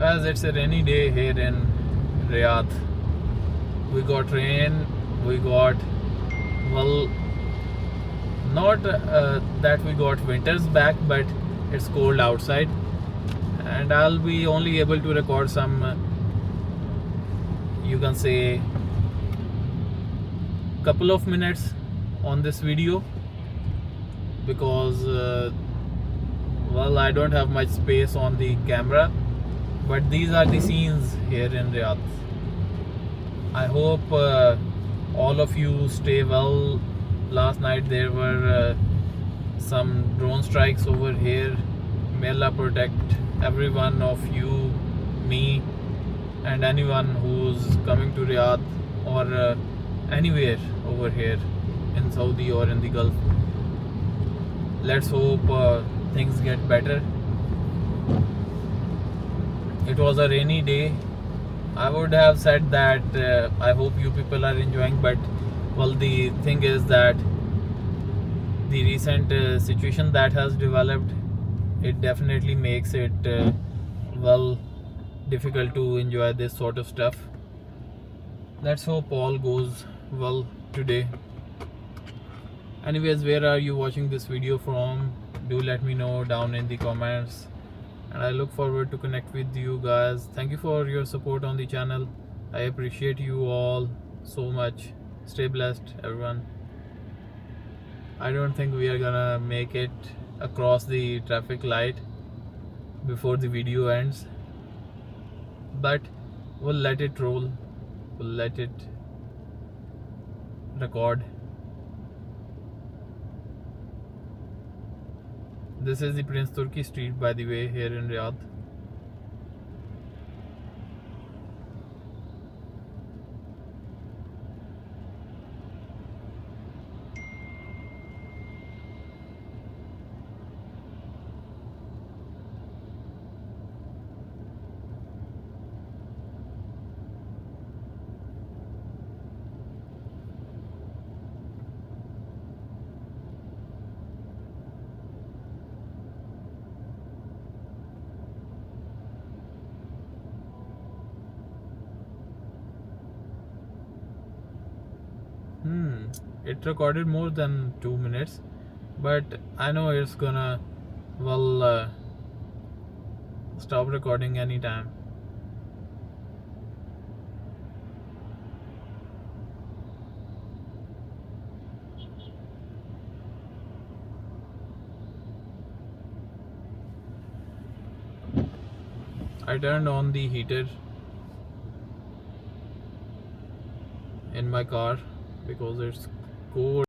As it's a rainy day here in Riyadh. We got rain, we got, well, not that we got winters back, but it's cold outside, and I'll be only able to record some, you can say, couple of minutes on this video because well, I don't have much space on the camera, but these are the scenes here in Riyadh. I hope all of you stay well. Last night there were some drone strikes over here. May Allah protect every one of you, me, and anyone who's coming to Riyadh or anywhere over here in Saudi or in the Gulf. Let's hope things get better. It was a rainy day. I would have said that I hope you people are enjoying, but well, the thing is that the recent situation that has developed, it definitely makes it well, difficult to enjoy this sort of stuff. Let's hope all goes well today. Anyways, where are you watching this video from? Do let me know down in the comments, and I look forward to connect with you guys. Thank you for your support on the channel. I appreciate you all so much. Stay blessed, everyone. I don't think we are gonna make it across the traffic light before the video ends, but we'll let it roll, we'll let it record. This is the Prince Turki Street, by the way, here in Riyadh. It recorded more than 2 minutes, but I know it's gonna, well, stop recording anytime. I turned on the heater in my car because it's cold.